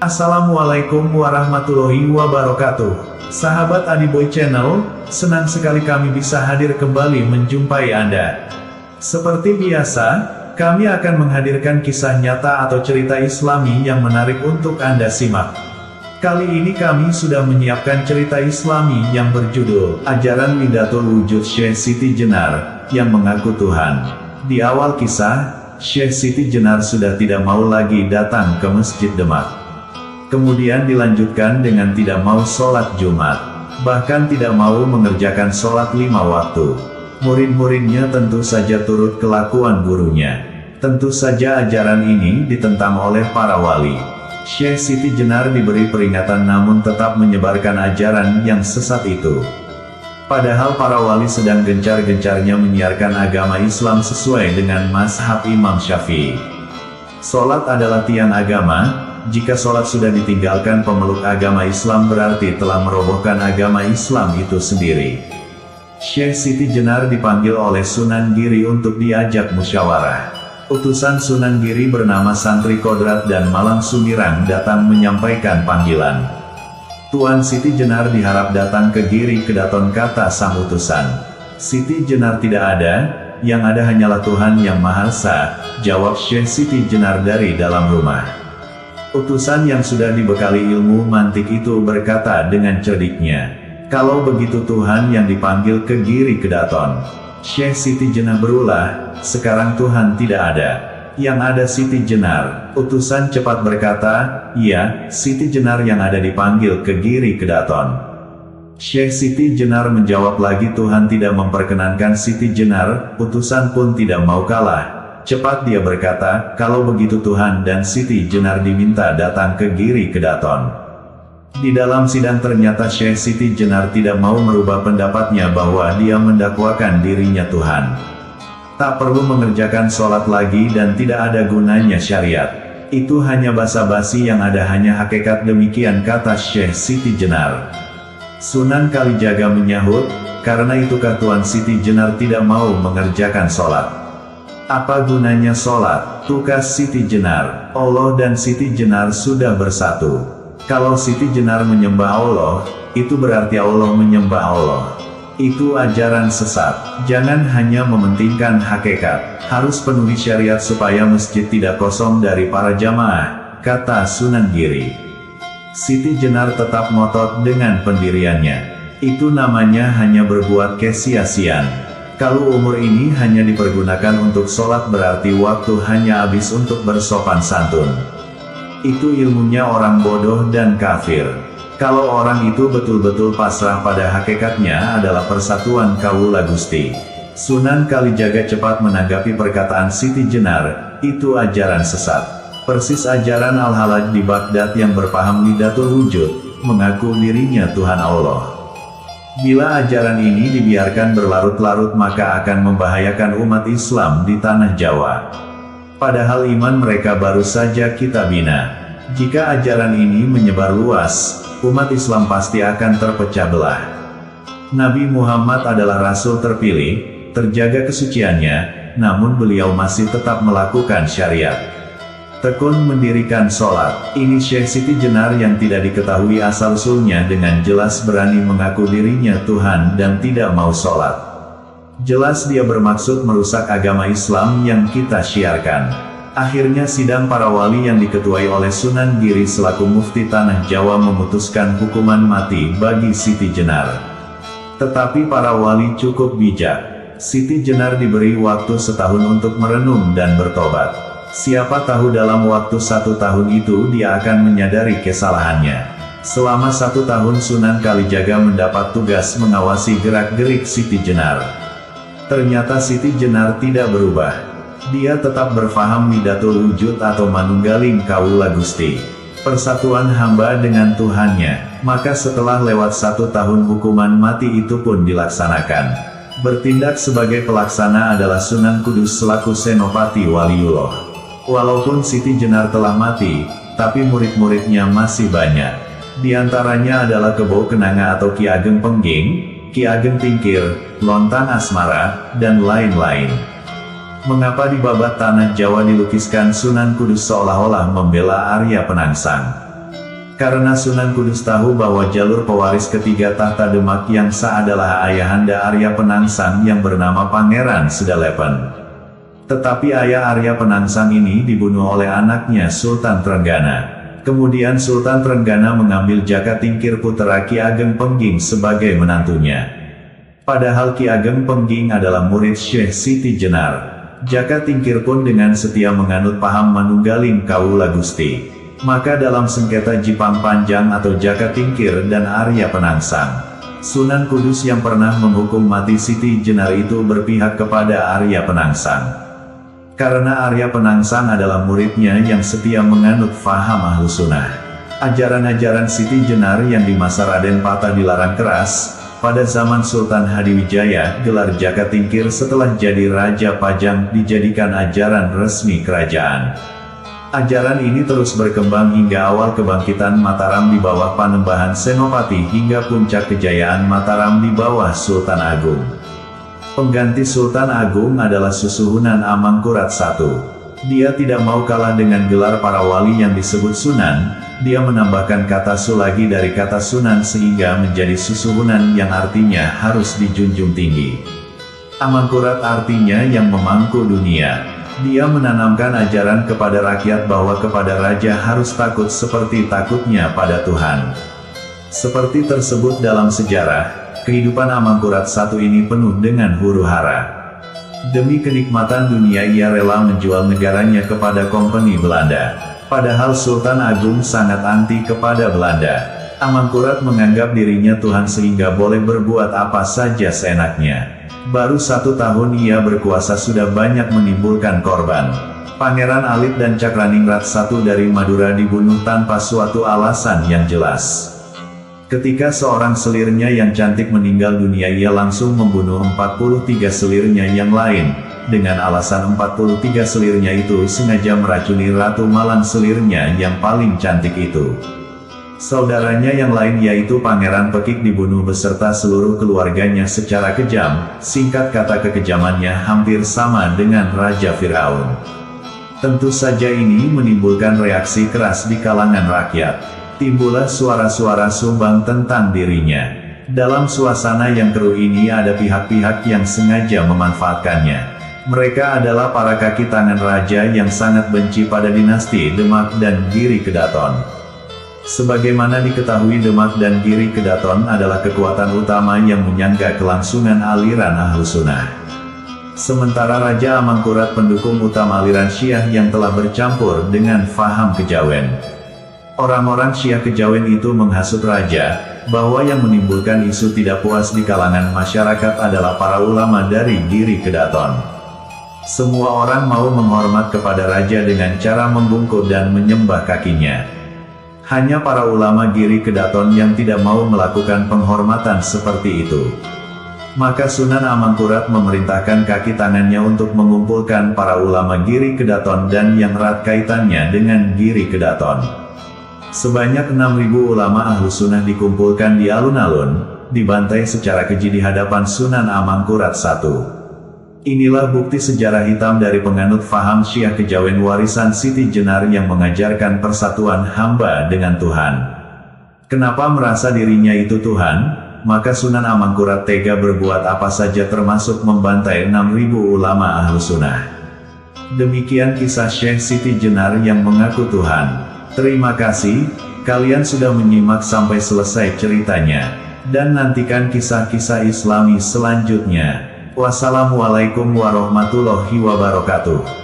Assalamualaikum warahmatullahi wabarakatuh. Sahabat Adiboy Channel, senang sekali kami bisa hadir kembali menjumpai Anda. Seperti biasa, kami akan menghadirkan kisah nyata atau cerita Islami yang menarik untuk Anda simak. Kali ini kami sudah menyiapkan cerita Islami yang berjudul Ajaran Widatul Wujud Syekh Siti Jenar, yang mengaku Tuhan. Di awal kisah, Syekh Siti Jenar sudah tidak mau lagi datang ke Masjid Demak. Kemudian dilanjutkan dengan tidak mau sholat Jumat, bahkan tidak mau mengerjakan sholat 5 waktu. Murid-muridnya tentu saja turut kelakuan gurunya. Tentu saja ajaran ini ditentang oleh para wali. Syekh Siti Jenar diberi peringatan namun tetap menyebarkan ajaran yang sesat itu. Padahal para wali sedang gencar-gencarnya menyiarkan agama Islam sesuai dengan mazhab Imam Syafi'i. Sholat adalah tiang agama. Jika sholat sudah ditinggalkan pemeluk agama Islam berarti telah merobohkan agama Islam itu sendiri. Syekh Siti Jenar dipanggil oleh Sunan Giri untuk diajak musyawarah. Utusan Sunan Giri bernama Santri Kodrat dan Malang Sumirang datang menyampaikan panggilan. Tuan Siti Jenar diharap datang ke Giri Kedaton, kata sang utusan. Siti Jenar tidak ada, yang ada hanyalah Tuhan Yang Maha Esa, jawab Syekh Siti Jenar dari dalam rumah. Utusan yang sudah dibekali ilmu mantik itu berkata dengan cerdiknya, kalau begitu Tuhan yang dipanggil ke Giri Kedaton. Syekh Siti Jenar berulah, sekarang Tuhan tidak ada. Yang ada Siti Jenar. Utusan cepat berkata, iya, Siti Jenar yang ada dipanggil ke Giri Kedaton. Syekh Siti Jenar menjawab lagi, Tuhan tidak memperkenankan Siti Jenar. Utusan pun tidak mau kalah. Cepat dia berkata, kalau begitu Tuhan dan Siti Jenar diminta datang ke Giri Kedaton. Di dalam sidang ternyata Syekh Siti Jenar tidak mau merubah pendapatnya bahwa dia mendakwakan dirinya Tuhan. Tak perlu mengerjakan sholat lagi dan tidak ada gunanya syariat. Itu hanya basa-basi, yang ada hanya hakikat, demikian kata Syekh Siti Jenar. Sunan Kalijaga menyahut, karena itukah Tuan Siti Jenar tidak mau mengerjakan sholat? Apa gunanya sholat? Tukas Siti Jenar. Allah dan Siti Jenar sudah bersatu. Kalau Siti Jenar menyembah Allah, itu berarti Allah menyembah Allah. Itu ajaran sesat. Jangan hanya mementingkan hakikat, harus penuhi syariat supaya masjid tidak kosong dari para jamaah, kata Sunan Giri. Siti Jenar tetap ngotot dengan pendiriannya. Itu namanya hanya berbuat kesia-siaan. Kalau umur ini hanya dipergunakan untuk sholat berarti waktu hanya habis untuk bersopan santun. Itu ilmunya orang bodoh dan kafir. Kalau orang itu betul-betul pasrah pada hakikatnya adalah persatuan Kawula Gusti. Sunan Kalijaga cepat menanggapi perkataan Siti Jenar, itu ajaran sesat. Persis ajaran Al-Halaj di Baghdad yang berpaham Widatul Wujud, mengaku dirinya Tuhan Allah. Bila ajaran ini dibiarkan berlarut-larut maka akan membahayakan umat Islam di tanah Jawa. Padahal iman mereka baru saja kita bina. Jika ajaran ini menyebar luas, umat Islam pasti akan terpecah belah. Nabi Muhammad adalah Rasul terpilih, terjaga kesuciannya, namun beliau masih tetap melakukan syariat. Tekun mendirikan sholat. Ini Syekh Siti Jenar yang tidak diketahui asal-usulnya dengan jelas berani mengaku dirinya Tuhan dan tidak mau sholat. Jelas dia bermaksud merusak agama Islam yang kita syiarkan. Akhirnya sidang para wali yang diketuai oleh Sunan Giri selaku mufti tanah Jawa memutuskan hukuman mati bagi Siti Jenar. Tetapi para wali cukup bijak. Siti Jenar diberi waktu setahun untuk merenung dan bertobat. Siapa tahu dalam waktu 1 tahun itu dia akan menyadari kesalahannya. Selama 1 tahun Sunan Kalijaga mendapat tugas mengawasi gerak-gerik Siti Jenar. Ternyata Siti Jenar tidak berubah. Dia tetap berfaham Widatul Wujud atau Manunggaling Kawula Gusti. Persatuan hamba dengan Tuhannya. Maka setelah lewat 1 tahun hukuman mati itu pun dilaksanakan. Bertindak sebagai pelaksana adalah Sunan Kudus selaku Senopati Waliullah. Walaupun Siti Jenar telah mati, tapi murid-muridnya masih banyak. Di antaranya adalah Kebo Kenanga atau Ki Ageng Pengging, Ki Ageng Tingkir, Lontang Asmara, dan lain-lain. Mengapa di babat tanah Jawa dilukiskan Sunan Kudus seolah-olah membela Arya Penangsang? Karena Sunan Kudus tahu bahwa jalur pewaris ketiga tahta Demak yang sah adalah ayahanda Arya Penangsang yang bernama Pangeran Sedalepen. Tetapi ayah Arya Penangsang ini dibunuh oleh anaknya Sultan Trenggana. Kemudian Sultan Trenggana mengambil Jaka Tingkir putera Ki Ageng Pengging sebagai menantunya. Padahal Ki Ageng Pengging adalah murid Syekh Siti Jenar. Jaka Tingkir pun dengan setia menganut paham Manunggaling Kawula Gusti. Maka dalam sengketa Jipang Panjang atau Jaka Tingkir dan Arya Penangsang, Sunan Kudus yang pernah menghukum mati Siti Jenar itu berpihak kepada Arya Penangsang. Karena Arya Penangsang adalah muridnya yang setia menganut faham Ahlus Sunnah. Ajaran-ajaran Siti Jenar yang di masa Raden Patah dilarang keras. Pada zaman Sultan Hadiwijaya, gelar Jaka Tingkir setelah jadi Raja Pajang dijadikan ajaran resmi kerajaan. Ajaran ini terus berkembang hingga awal kebangkitan Mataram di bawah Panembahan Senopati hingga puncak kejayaan Mataram di bawah Sultan Agung. Pengganti Sultan Agung adalah Susuhunan Amangkurat I. Dia tidak mau kalah dengan gelar para wali yang disebut Sunan. Dia menambahkan kata Su lagi dari kata Sunan sehingga menjadi Susuhunan yang artinya harus dijunjung tinggi. Amangkurat artinya yang memangku dunia. Dia menanamkan ajaran kepada rakyat bahwa kepada raja harus takut seperti takutnya pada Tuhan. Seperti tersebut dalam sejarah, kehidupan Amangkurat I ini penuh dengan huru-hara. Demi kenikmatan dunia ia rela menjual negaranya kepada Kompeni Belanda. Padahal Sultan Agung sangat anti kepada Belanda. Amangkurat menganggap dirinya Tuhan sehingga boleh berbuat apa saja seenaknya. Baru 1 tahun ia berkuasa sudah banyak menimbulkan korban. Pangeran Alit dan Cakraningrat I dari Madura dibunuh tanpa suatu alasan yang jelas. Ketika seorang selirnya yang cantik meninggal dunia ia langsung membunuh 43 selirnya yang lain. Dengan alasan 43 selirnya itu sengaja meracuni Ratu Malang selirnya yang paling cantik itu. Saudaranya yang lain yaitu Pangeran Pekik dibunuh beserta seluruh keluarganya secara kejam. Singkat kata kekejamannya hampir sama dengan Raja Firaun. Tentu saja ini menimbulkan reaksi keras di kalangan rakyat. Timbullah suara-suara sumbang tentang dirinya. Dalam suasana yang keruh ini ada pihak-pihak yang sengaja memanfaatkannya. Mereka adalah para kaki tangan raja yang sangat benci pada dinasti Demak dan Giri Kedaton. Sebagaimana diketahui Demak dan Giri Kedaton adalah kekuatan utama yang menyangga kelangsungan aliran Ahlus Sunnah. Sementara Raja Amangkurat pendukung utama aliran Syiah yang telah bercampur dengan faham kejawen. Orang-orang Syiah kejawen itu menghasut Raja, bahwa yang menimbulkan isu tidak puas di kalangan masyarakat adalah para ulama dari Giri Kedaton. Semua orang mau menghormat kepada Raja dengan cara membungkuk dan menyembah kakinya. Hanya para ulama Giri Kedaton yang tidak mau melakukan penghormatan seperti itu. Maka Sunan Amangkurat memerintahkan kaki tangannya untuk mengumpulkan para ulama Giri Kedaton dan yang erat kaitannya dengan Giri Kedaton. Sebanyak 6.000 ulama Ahlus Sunnah dikumpulkan di alun-alun, dibantai secara keji di hadapan Sunan Amangkurat I. Inilah bukti sejarah hitam dari penganut faham Syiah kejawen warisan Siti Jenar yang mengajarkan persatuan hamba dengan Tuhan. Kenapa merasa dirinya itu Tuhan? Maka Sunan Amangkurat tega berbuat apa saja termasuk membantai 6.000 ulama Ahlus Sunnah. Demikian kisah Syekh Siti Jenar yang mengaku Tuhan. Terima kasih, kalian sudah menyimak sampai selesai ceritanya. Dan nantikan kisah-kisah Islami selanjutnya. Wassalamualaikum warahmatullahi wabarakatuh.